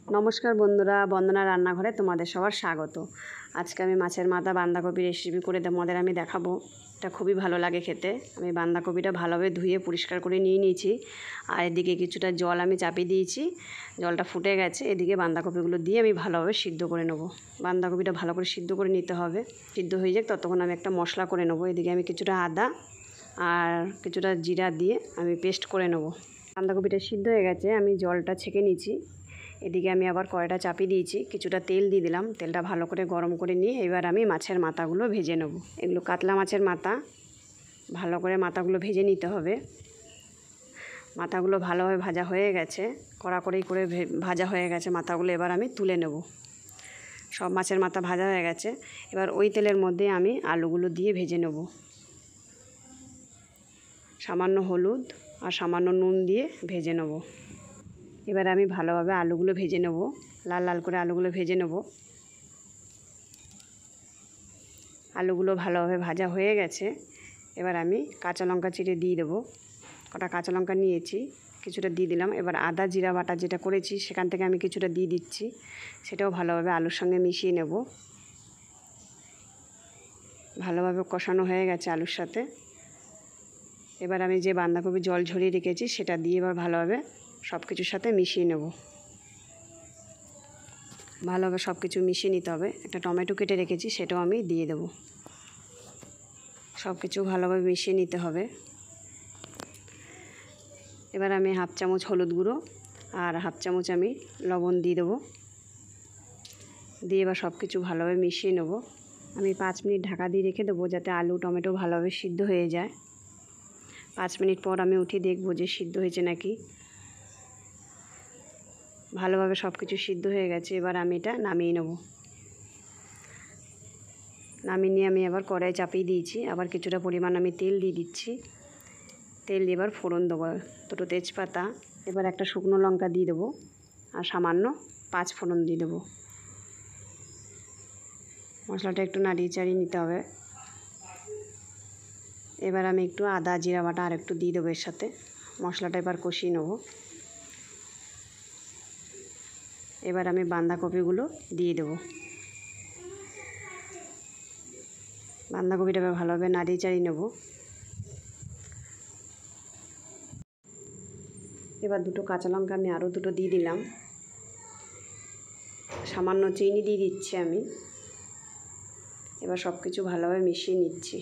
নমস্কার বন্ধুরা, বন্দনা রান্নাঘরে তোমাদের সবার স্বাগত। আজকে আমি মাছের মাথা বাঁধাকপি রেসিপি করে তোমাদের আমি দেখাবো। এটা খুবই ভালো লাগে খেতে। আমি বাঁধাকপিটা ভালোভাবে ধুয়ে পরিষ্কার করে নিয়ে নিয়েছি। আর এদিকে কিছুটা জল আমি চাপিয়ে দিয়েছি, জলটা ফুটে গেছে। এদিকে বাঁধাকপিগুলো দিয়ে আমি ভালোভাবে সিদ্ধ করে নেব। বাঁধাকপিটা ভালো করে সিদ্ধ করে নিতে হবে। সিদ্ধ হয়ে যাক ততক্ষণ আমি একটা মশলা করে নেবো। এদিকে আমি কিছুটা আদা আর কিছুটা জিরা দিয়ে আমি পেস্ট করে নেব। বাঁধাকপিটা সিদ্ধ হয়ে গেছে, আমি জলটা ছেঁকে নিয়েছি। এদিকে আমি আবার কড়াইটা চাপিয়ে দিয়েছি, কিছুটা তেল দিয়ে দিলাম। তেলটা ভালো করে গরম করে নিয়ে এবার আমি মাছের মাথাগুলো ভেজে নেব। এগুলো কাতলা মাছের মাথা, ভালো করে মাথাগুলো ভেজে নিতে হবে। মাথাগুলো ভালোভাবে ভাজা হয়ে গেছে, কড়াকড়ি করে ভাজা হয়ে গেছে মাথাগুলো। এবার আমি তুলে নেব। সব মাছের মাথা ভাজা হয়ে গেছে। এবার ওই তেলের মধ্যে আমি আলুগুলো দিয়ে ভেজে নেব। সামান্য হলুদ আর সামান্য নুন দিয়ে ভেজে নেব। এবার আমি ভালোভাবে আলুগুলো ভেজে নেব, লাল লাল করে আলুগুলো ভেজে নেব। আলুগুলো ভালোভাবে ভাজা হয়ে গেছে। এবার আমি কাঁচা লঙ্কা চিড়ে দিয়ে দেবো। কটা কাঁচা লঙ্কা নিয়েছি, কিছুটা দিয়ে দিলাম। এবার আদা জিরা বাটা যেটা করেছি সেখান থেকে আমি কিছুটা দিয়ে দিচ্ছি। সেটাও ভালোভাবে আলুর সঙ্গে মিশিয়ে নেব। ভালোভাবে কষানো হয়ে গেছে আলুর সাথে। এবার আমি যে বাঁধাকপি জল ঝরিয়ে রেখেছি সেটা দিয়ে এবার ভালোভাবে সব কিছুর সাথে মিশিয়ে নেব। ভালোভাবে সব কিছু মিশিয়ে নিতে হবে। একটা টমেটো কেটে রেখেছি, সেটাও আমি দিয়ে দেব। সব কিছু ভালোভাবে মিশিয়ে নিতে হবে। এবার আমি হাফ চামচ হলুদ গুঁড়ো আর হাফ চামচ আমি লবণ দিয়ে দেবো। দিয়ে এবার সব কিছু ভালোভাবে মিশিয়ে নেব। আমি 5 মিনিট ঢাকা দিয়ে রেখে দেবো, যাতে আলু টমেটো ভালোভাবে সিদ্ধ হয়ে যায়। 5 মিনিট পর আমি উঠিয়ে দেখব যে সিদ্ধ হয়েছে নাকি। ভালোভাবে সব কিছু সিদ্ধ হয়ে গেছে। এবার আমি এটা নামিয়ে নেব। নামিয়ে নিয়ে আমি আবার কড়াই চাপিয়ে দিয়েছি। আবার কিছুটা পরিমাণ আমি তেল দিয়ে দিচ্ছি। তেল দিয়ে এবার ফোড়ন দেবো। দুটো তেজপাতা, এবার একটা শুকনো লঙ্কা দিয়ে দেবো আর সামান্য 5 ফোড়ন দিয়ে দেবো। মশলাটা একটু নাড়িয়ে চাড়িয়ে নিতে হবে। এবার আমি একটু আদা জিরা বাটা আর একটু দিয়ে দেবো এর সাথে। মশলাটা এবার কষিয়ে নেব। এবার আমি বাঁধাকপিগুলো দিয়ে দেবো। বাঁধাকপিটা এবার ভালোভাবে নাড়িয়ে চাড়িয়ে নেব। এবার দুটো কাঁচা লঙ্কা আমি আরও দুটো দিয়ে দিলাম। সামান্য চিনি দিয়ে দিচ্ছি আমি। এবার সব কিছু ভালোভাবে মিশিয়ে নিচ্ছি।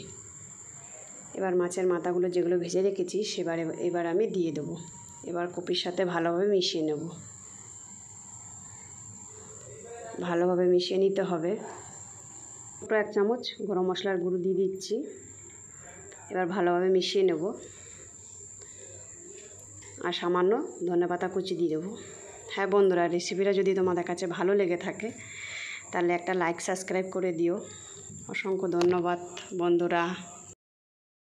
এবার মাছের মাথাগুলো যেগুলো ভেজে রেখেছি এবার আমি দিয়ে দেবো। এবার কপির সাথে ভালোভাবে মিশিয়ে নেব। ভালোভাবে মিশিয়ে নিতে হবে। ছোটো 1 চামচ গরম মশলার গুঁড়ো দিয়ে দিচ্ছি। এবার ভালোভাবে মিশিয়ে নেব। আর সামান্য ধনেপাতা কুচি দিয়ে দেবো। হ্যাঁ বন্ধুরা, রেসিপিটা যদি তোমাদের কাছে ভালো লেগে থাকে তাহলে একটা লাইক সাবস্ক্রাইব করে দিও। অসংখ্য ধন্যবাদ বন্ধুরা।